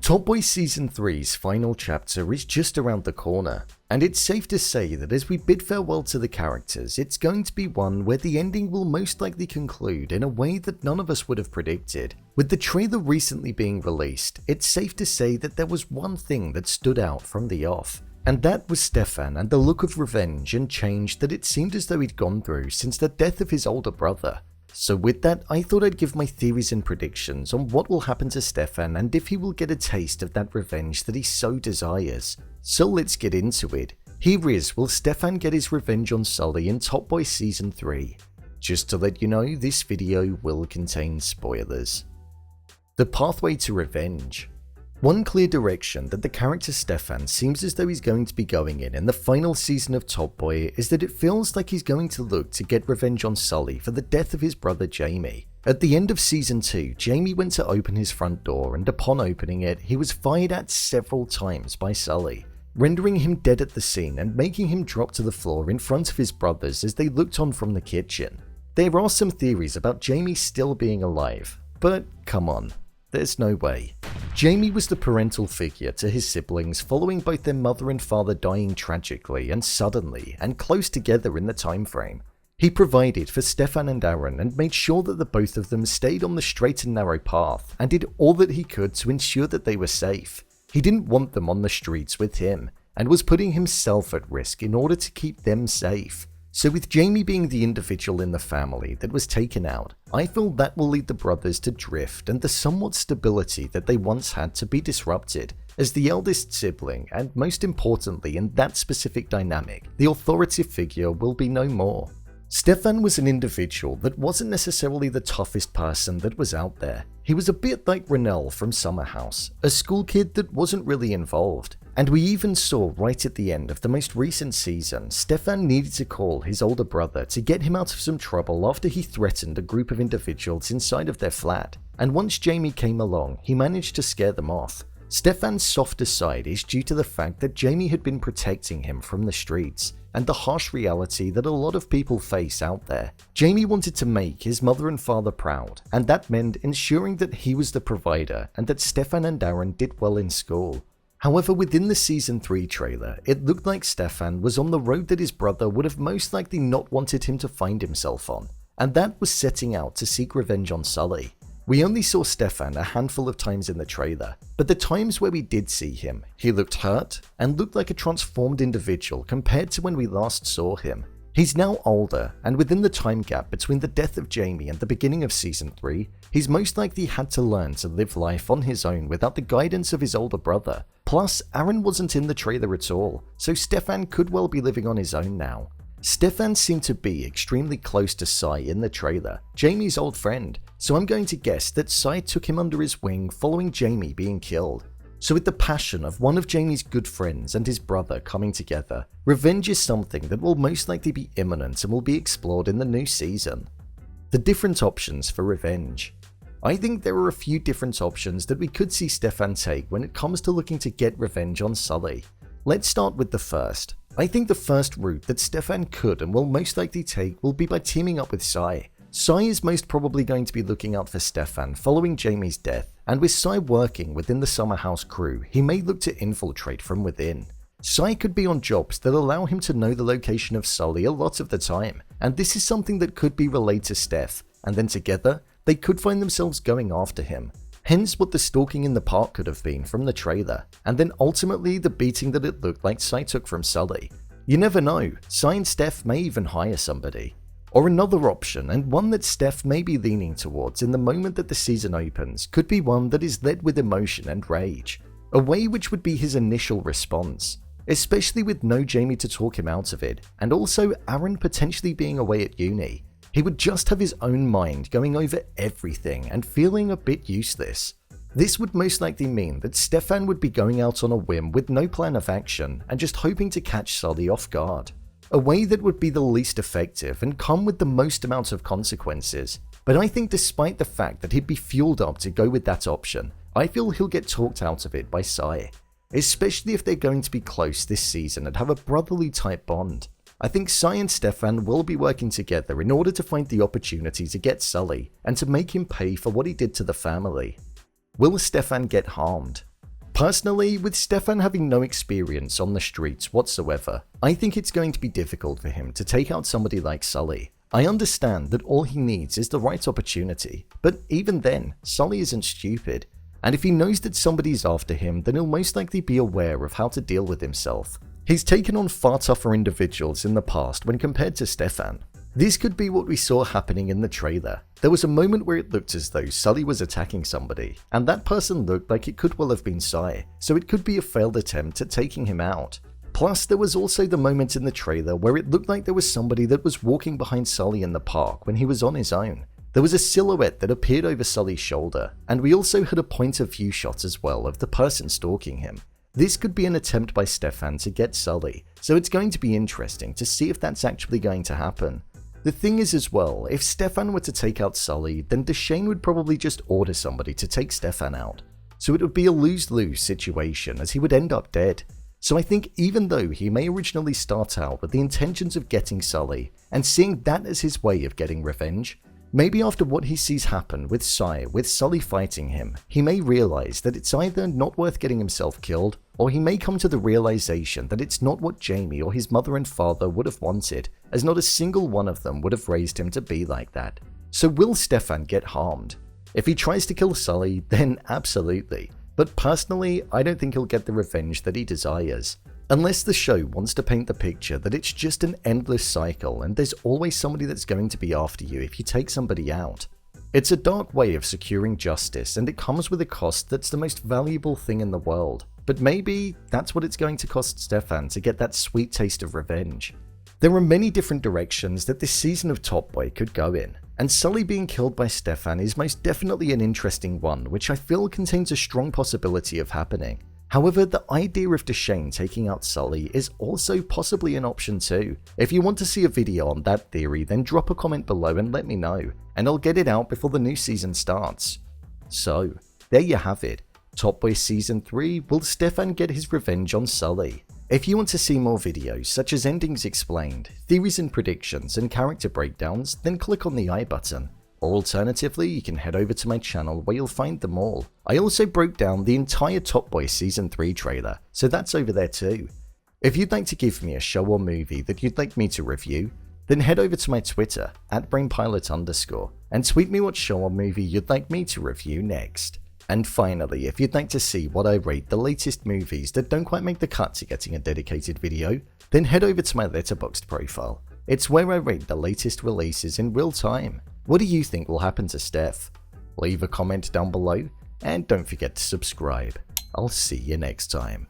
Top Boy Season 3's final chapter is just around the corner, and it's safe to say that as we bid farewell to the characters, it's going to be one where the ending will most likely conclude in a way that none of us would have predicted. With the trailer recently being released, it's safe to say that there was one thing that stood out from the off, and that was Stefan and the look of revenge and change that it seemed as though he'd gone through since the death of his older brother. So with that, I thought I'd give my theories and predictions on what will happen to Stefan and if he will get a taste of that revenge that he so desires. So let's get into it. Here is, will Stefan get his revenge on Sully in Top Boy Season 3? Just to let you know, this video will contain spoilers. The pathway to revenge. One clear direction that the character Stefan seems as though he's going to be going in the final season of Top Boy is that it feels like he's going to look to get revenge on Sully for the death of his brother Jamie. At the end of Season 2, Jamie went to open his front door and upon opening it, he was fired at several times by Sully, rendering him dead at the scene and making him drop to the floor in front of his brothers as they looked on from the kitchen. There are some theories about Jamie still being alive, but come on, there's no way. Jamie was the parental figure to his siblings following both their mother and father dying tragically and suddenly and close together in the time frame. He provided for Stefan and Aaron and made sure that the both of them stayed on the straight and narrow path and did all that he could to ensure that they were safe. He didn't want them on the streets with him and was putting himself at risk in order to keep them safe. So with Jamie being the individual in the family that was taken out, I feel that will lead the brothers to drift and the somewhat stability that they once had to be disrupted, as the eldest sibling and most importantly in that specific dynamic, the authoritative figure will be no more. Stefan was an individual that wasn't necessarily the toughest person that was out there. He was a bit like Ronell from Summer House, a school kid that wasn't really involved. And we even saw right at the end of the most recent season, Stefan needed to call his older brother to get him out of some trouble after he threatened a group of individuals inside of their flat. And once Jamie came along, he managed to scare them off. Stefan's softer side is due to the fact that Jamie had been protecting him from the streets and the harsh reality that a lot of people face out there. Jamie wanted to make his mother and father proud, and that meant ensuring that he was the provider and that Stefan and Aaron did well in school. However, within the Season 3 trailer, it looked like Stefan was on the road that his brother would have most likely not wanted him to find himself on, and that was setting out to seek revenge on Sully. We only saw Stefan a handful of times in the trailer, but the times where we did see him, he looked hurt and looked like a transformed individual compared to when we last saw him. He's now older, and within the time gap between the death of Jamie and the beginning of Season 3, he's most likely had to learn to live life on his own without the guidance of his older brother. Plus, Aaron wasn't in the trailer at all, so Stefan could well be living on his own now. Stefan seemed to be extremely close to Cy in the trailer, Jamie's old friend, so I'm going to guess that Cy took him under his wing following Jamie being killed. So with the passion of one of Jamie's good friends and his brother coming together, revenge is something that will most likely be imminent and will be explored in the new season. The different options for revenge. I think there are a few different options that we could see Stefan take when it comes to looking to get revenge on Sully. Let's start with the first. I think the first route that Stefan could and will most likely take will be by teaming up with Cy. Cy is most probably going to be looking out for Stefan following Jamie's death, and with Cy working within the Summer House crew, he may look to infiltrate from within. Cy could be on jobs that allow him to know the location of Sully a lot of the time, and this is something that could be relayed to Stef, and then together, they could find themselves going after him. Hence what the stalking in the park could have been from the trailer, and then ultimately the beating that it looked like Cy took from Sully. You never know, Cy and Stef may even hire somebody. Or another option, and one that Stef may be leaning towards in the moment that the season opens, could be one that is led with emotion and rage. A way which would be his initial response, especially with no Jamie to talk him out of it, and also Aaron potentially being away at uni. He would just have his own mind going over everything and feeling a bit useless. This would most likely mean that Stefan would be going out on a whim with no plan of action and just hoping to catch Sully off guard. A way that would be the least effective and come with the most amount of consequences. But I think despite the fact that he'd be fueled up to go with that option, I feel he'll get talked out of it by Cy. Especially if they're going to be close this season and have a brotherly type bond. I think Cy and Stefan will be working together in order to find the opportunity to get Sully and to make him pay for what he did to the family. Will Stefan get harmed? Personally, with Stefan having no experience on the streets whatsoever, I think it's going to be difficult for him to take out somebody like Sully. I understand that all he needs is the right opportunity, but even then, Sully isn't stupid, and if he knows that somebody's after him, then he'll most likely be aware of how to deal with himself. He's taken on far tougher individuals in the past when compared to Stefan. This could be what we saw happening in the trailer. There was a moment where it looked as though Sully was attacking somebody, and that person looked like it could well have been Cy, so it could be a failed attempt at taking him out. Plus, there was also the moment in the trailer where it looked like there was somebody that was walking behind Sully in the park when he was on his own. There was a silhouette that appeared over Sully's shoulder, and we also had a point of view shot as well of the person stalking him. This could be an attempt by Stefan to get Sully, so it's going to be interesting to see if that's actually going to happen. The thing is as well, if Stefan were to take out Sully, then Dushane would probably just order somebody to take Stefan out. So it would be a lose-lose situation as he would end up dead. So I think even though he may originally start out with the intentions of getting Sully and seeing that as his way of getting revenge, maybe after what he sees happen with Sully fighting him, he may realize that it's either not worth getting himself killed, or he may come to the realization that it's not what Jamie or his mother and father would have wanted, as not a single one of them would have raised him to be like that. So will Stefan get harmed? If he tries to kill Sully, then absolutely. But personally, I don't think he'll get the revenge that he desires. Unless the show wants to paint the picture that it's just an endless cycle and there's always somebody that's going to be after you if you take somebody out. It's a dark way of securing justice, and it comes with a cost that's the most valuable thing in the world. But maybe that's what it's going to cost Stefan to get that sweet taste of revenge. There are many different directions that this season of Top Boy could go in, and Sully being killed by Stefan is most definitely an interesting one, which I feel contains a strong possibility of happening. However, the idea of Dushane taking out Sully is also possibly an option too. If you want to see a video on that theory, then drop a comment below and let me know, and I'll get it out before the new season starts. So, there you have it. Top Boy Season 3, will Stefan get his revenge on Sully? If you want to see more videos such as endings explained, theories and predictions, and character breakdowns, then click on the I button. Or alternatively, you can head over to my channel where you'll find them all. I also broke down the entire Top Boy Season 3 trailer, so that's over there too. If you'd like to give me a show or movie that you'd like me to review, then head over to my Twitter, @BrainPilot_, and tweet me what show or movie you'd like me to review next. And finally, if you'd like to see what I rate the latest movies that don't quite make the cut to getting a dedicated video, then head over to my Letterboxd profile. It's where I rate the latest releases in real time. What do you think will happen to Stef? Leave a comment down below, and don't forget to subscribe. I'll see you next time.